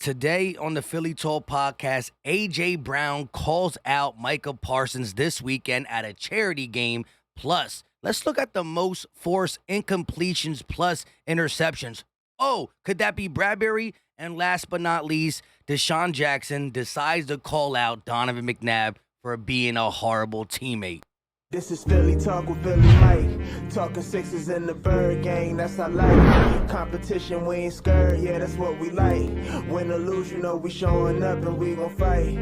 Today on the Philly Talk podcast, A.J. Brown calls out Micah Parsons this weekend at a charity game. Plus, let's look at the most forced incompletions plus interceptions. Oh, could that be Bradberry? And last but not least, DeSean Jackson decides to call out Donovan McNabb for being a horrible teammate. This is Philly Talk with Philly Mike. Talking sixes in the bird gang, that's our life. Competition, we ain't scared, yeah, that's what we like. Win or lose, you know we showing up and we gon' fight.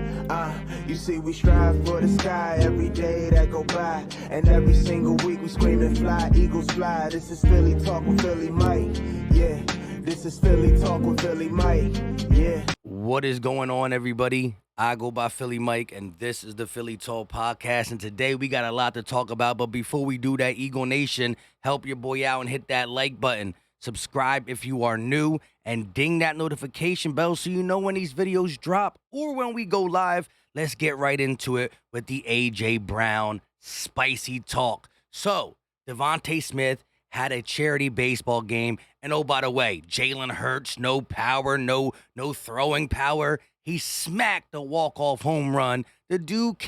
You see we strive for the sky every day that go by. And every single week we screaming fly, eagles fly. This is Philly Talk with Philly Mike, yeah. This is Philly Talk with Philly Mike, yeah. What is going on, everybody? I go by Philly Mike, and this is the Philly Talk podcast. And today we got a lot to talk about. But before we do that, Eagle Nation, help your boy out and hit that like button. Subscribe if you are new, and ding that notification bell so you know when these videos drop or when we go live. Let's get right into it with the A.J. Brown spicy talk. So, Devontae Smith had a charity baseball game. And oh, by the way, Jalen Hurts, no power, no throwing power. He smacked a walk-off home run. The dude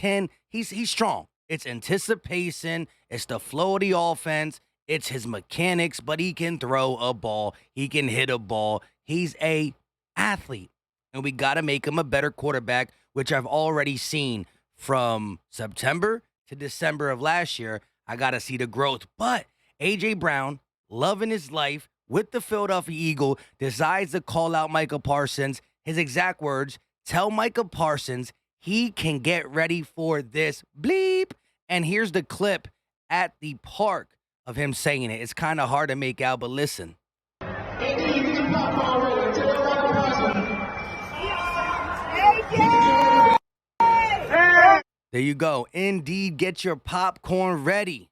he's strong. It's anticipation. It's the flow of the offense. It's his mechanics, but he can throw a ball. He can hit a ball. He's a athlete. And we got to make him a better quarterback, which I've already seen from September to December of last year. I got to see the growth. But A.J. Brown, loving his life with the Philadelphia Eagle, decides to call out Micah Parsons. His exact words, tell Micah Parsons he can get ready for this bleep. And here's the clip at the park of him saying it. It's kind of hard to make out, but listen. There you go. Indeed, get your popcorn ready.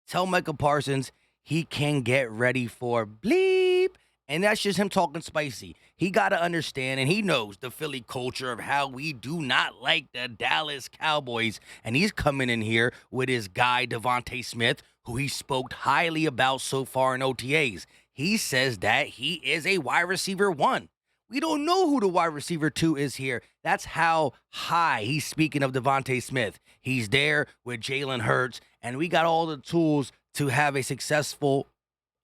Tell Micah Parsons he can get ready for bleep. And that's just him talking spicy. He got to understand, and he knows the Philly culture of how we do not like the Dallas Cowboys. And he's coming in here with his guy, Devontae Smith, who he spoke highly about so far in OTAs. He says that he is a wide receiver 1. We don't know who the wide receiver 2 is here. That's how high he's speaking of Devontae Smith. He's there with Jalen Hurts, and we got all the tools to have a successful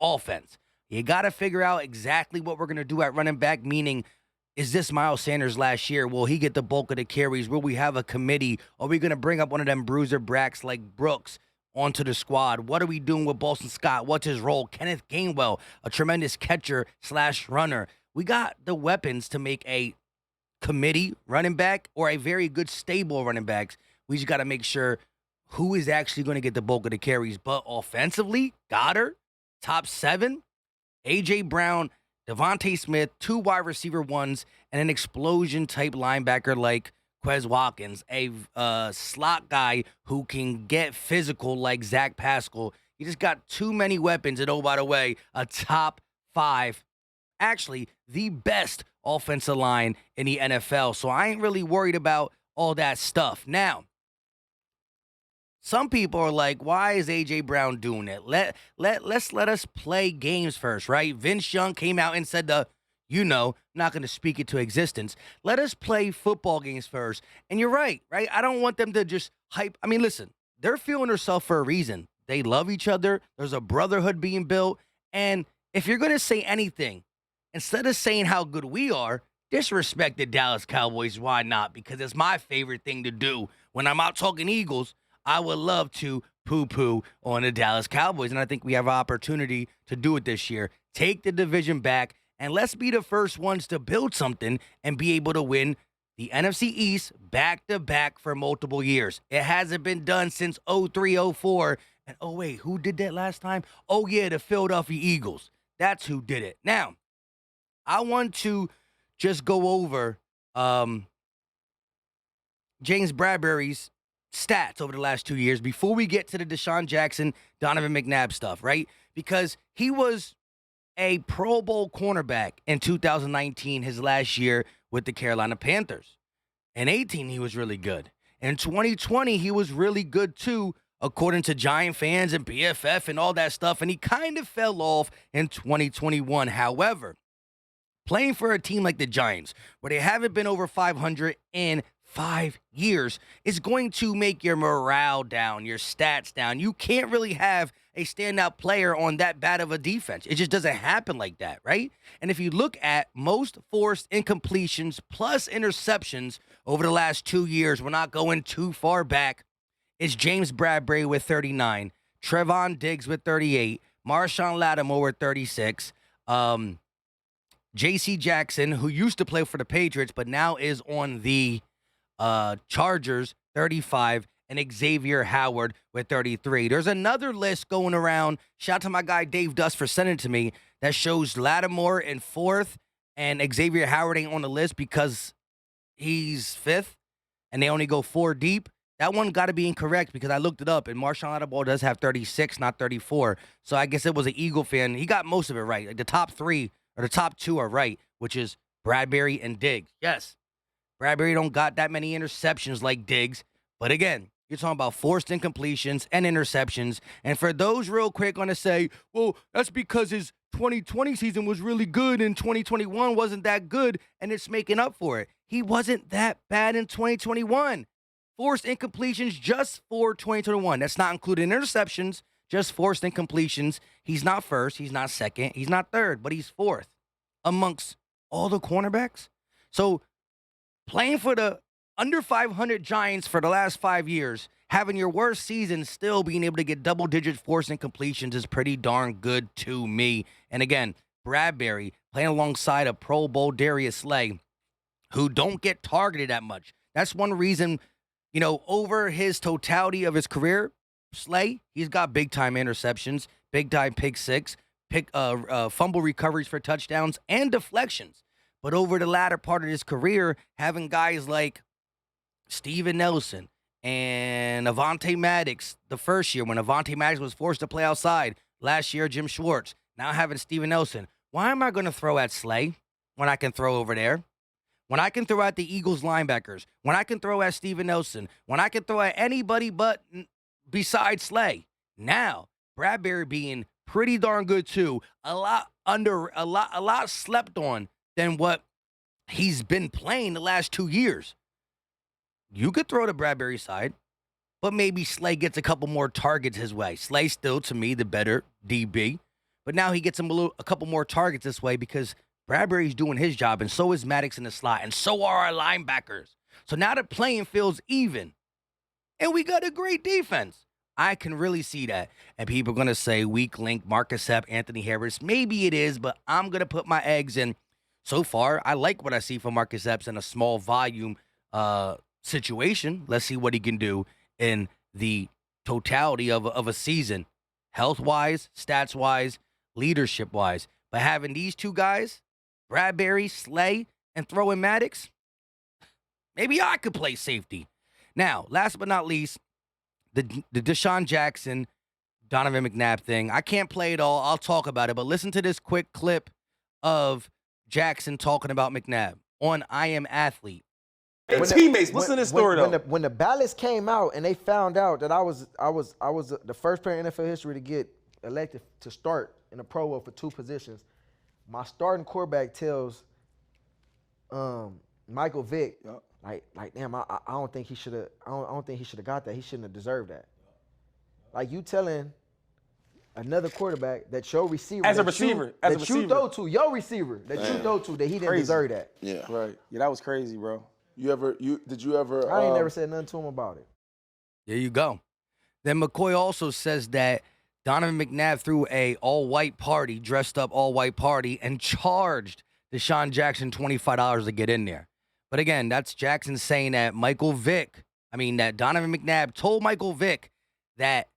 offense. You got to figure out exactly what we're going to do at running back, meaning, is this Miles Sanders last year? Will he get the bulk of the carries? Will we have a committee? Are we going to bring up one of them bruiser bracks like Brooks onto the squad? What are we doing with Boston Scott? What's his role? Kenneth Gainwell, a tremendous catcher/runner. We got the weapons to make a committee running back or a very good stable running backs. We just got to make sure who is actually going to get the bulk of the carries. But offensively, Goddard, top 7. A.J. Brown, Devontae Smith, 2 wide receiver 1s, and an explosion-type linebacker like Quez Watkins, a slot guy who can get physical like Zach Pascal. He just got too many weapons, and oh, by the way, a top 5, actually the best offensive line in the NFL. So I ain't really worried about all that stuff. Now, some people are like, why is A.J. Brown doing it? Let us play games first, right? Vince Young came out and said not going to speak it to existence. Let us play football games first. And you're right? I don't want them to just hype. I mean, listen, they're feeling themselves for a reason. They love each other. There's a brotherhood being built. And if you're going to say anything, instead of saying how good we are, disrespect the Dallas Cowboys. Why not? Because it's my favorite thing to do. When I'm out talking Eagles, I would love to poo-poo on the Dallas Cowboys, and I think we have an opportunity to do it this year. Take the division back, and let's be the first ones to build something and be able to win the NFC East back-to-back for multiple years. It hasn't been done since 03-04, and oh, wait, who did that last time? Oh, yeah, the Philadelphia Eagles. That's who did it. Now, I want to just go over James Bradberry's stats over the last 2 years before we get to the DeSean Jackson, Donovan McNabb stuff, right? Because he was a Pro Bowl cornerback in 2019, his last year with the Carolina Panthers. In 18, he was really good. In 2020, he was really good too, according to Giant fans and PFF and all that stuff, and he kind of fell off in 2021. However, Playing for a team like the Giants, where they haven't been over 500 in 5 years, is going to make your morale down, your stats down. You can't really have a standout player on that bad of a defense. It just doesn't happen like that, right? And if you look at most forced incompletions plus interceptions over the last 2 years, we're not going too far back, it's James Bradberry with 39, Trevon Diggs with 38, Marshawn Lattimore with 36, J.C. Jackson, who used to play for the Patriots but now is on the Chargers, 35, and Xavier Howard with 33. There's another list going around. Shout out to my guy Dave Dust for sending it to me that shows Lattimore in 4th and Xavier Howard ain't on the list because he's 5th and they only go 4 deep. That one got to be incorrect because I looked it up, and Marshawn Lattimore does have 36, not 34. So I guess it was an Eagle fan. He got most of it right. Like the top 3 or the top 2 are right, which is Bradberry and Diggs. Yes, Bradberry don't got that many interceptions like Diggs. But again, you're talking about forced incompletions and interceptions. And for those real quick going to say, well, that's because his 2020 season was really good and 2021 wasn't that good, and it's making up for it. He wasn't that bad in 2021. Forced incompletions just for 2021. That's not including interceptions, just forced incompletions. He's not 1st, he's not 2nd, he's not 3rd, but he's 4th amongst all the cornerbacks. So playing for the under 500 Giants for the last 5 years, having your worst season, still being able to get double-digit forced incompletions is pretty darn good to me. And again, Bradberry playing alongside a Pro Bowl Darius Slay, who don't get targeted that much. That's one reason, over his totality of his career, Slay, he's got big-time interceptions, big-time pick six, fumble recoveries for touchdowns, and deflections. But over the latter part of his career, having guys like Steven Nelson and Avonte Maddox the first year when Avonte Maddox was forced to play outside, last year Jim Schwartz, now having Steven Nelson. Why am I going to throw at Slay when I can throw over there? When I can throw at the Eagles linebackers, when I can throw at Steven Nelson, when I can throw at anybody but besides Slay. Now, Bradberry being pretty darn good too, a lot slept on than what he's been playing the last 2 years. You could throw the Bradberry side, but maybe Slay gets a couple more targets his way. Slay still, to me, the better DB, but now he gets a couple more targets this way because Bradberry's doing his job, and so is Maddox in the slot, and so are our linebackers. So now the playing field's even, and we got a great defense. I can really see that. And people are going to say weak link, Marcus Epps, Anthony Harris. Maybe it is, but I'm going to put my eggs in. So far, I like what I see from Marcus Epps in a small volume situation. Let's see what he can do in the totality of a season, health-wise, stats-wise, leadership-wise. But having these two guys, Bradberry, Slay, and throwing Maddox, maybe I could play safety. Now, last but not least, the DeSean Jackson, Donovan McNabb thing. I can't play it all. I'll talk about it. But listen to this quick clip of Jackson talking about McNabb on I Am Athlete. Teammates, listen to this story though. When the ballots came out and they found out that I was the first player in NFL history to get elected to start in the Pro Bowl for 2 positions, my starting quarterback tells Michael Vick, like damn, I don't think he should have. I don't think he should have got that. He shouldn't have deserved that. Like you telling another quarterback that your receiver, you throw to your receiver that you throw to that he didn't deserve that. Yeah, right. Yeah, that was crazy, bro. Did you ever? I ain't never said nothing to him about it. There you go. Then McCoy also says that Donovan McNabb threw a all-white party, dressed up all-white party, and charged DeSean Jackson $25 to get in there. But again, that's Jackson saying that that Donovan McNabb told Michael Vick that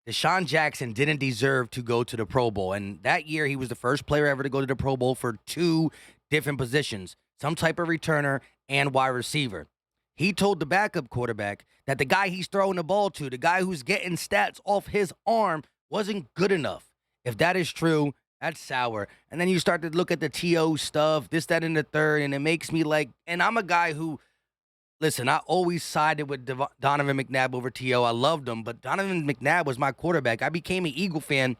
DeSean Jackson didn't deserve to go to the Pro Bowl. And that year, he was the first player ever to go to the Pro Bowl for 2 different positions, some type of returner and wide receiver. He told the backup quarterback that the guy he's throwing the ball to, the guy who's getting stats off his arm, wasn't good enough. If that is true, that's sour. And then you start to look at the TO stuff, this, that, and the third, and it makes me like, and I'm a guy who, listen, I always sided with Donovan McNabb over TO. I loved him, but Donovan McNabb was my quarterback. I became an Eagle fan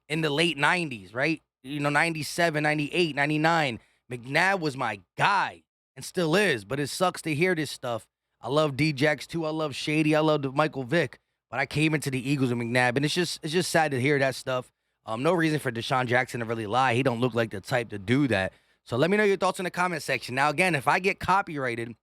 in the late 90s, right? 97, 98, 99. McNabb was my guy and still is, but it sucks to hear this stuff. I love D-Jax too. I love Shady. I love Michael Vick. But I came into the Eagles with McNabb, and it's just sad to hear that stuff. No reason for DeSean Jackson to really lie. He don't look like the type to do that. So let me know your thoughts in the comment section. Now, again, if I get copyrighted,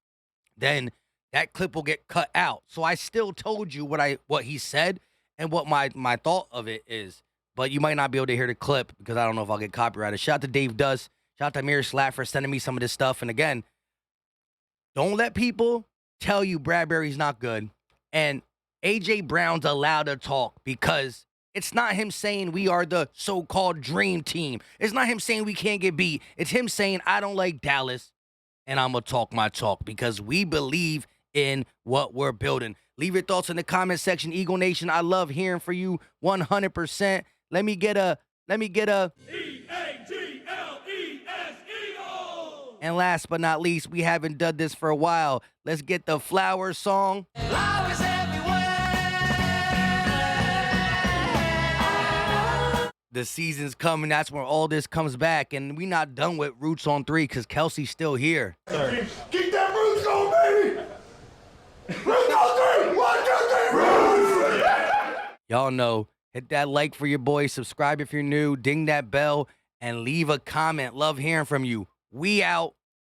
then that clip will get cut out. So I still told you what he said and what my thought of it is. But you might not be able to hear the clip because I don't know if I'll get copyrighted. Shout out to Dave Dust. Shout out to Amir Slatt for sending me some of this stuff. And again, don't let people tell you Bradberry's not good. And A.J. Brown's allowed to talk because it's not him saying we are the so-called dream team. It's not him saying we can't get beat. It's him saying I don't like Dallas, and I'm going to talk my talk because we believe in what we're building. Leave your thoughts in the comment section, Eagle Nation. I love hearing from you 100%. Let me get a E-A-G-L-E-S, Eagle. And last but not least, we haven't done this for a while. Let's get the Flowers song. Flowers The season's coming. That's where all this comes back. And we not done with Roots on 3 because Kelsey's still here. Keep that Roots going, baby! Roots on 3! 1, 2, 3, Roots! Y'all know, hit that like for your boy. Subscribe if you're new. Ding that bell. And leave a comment. Love hearing from you. We out.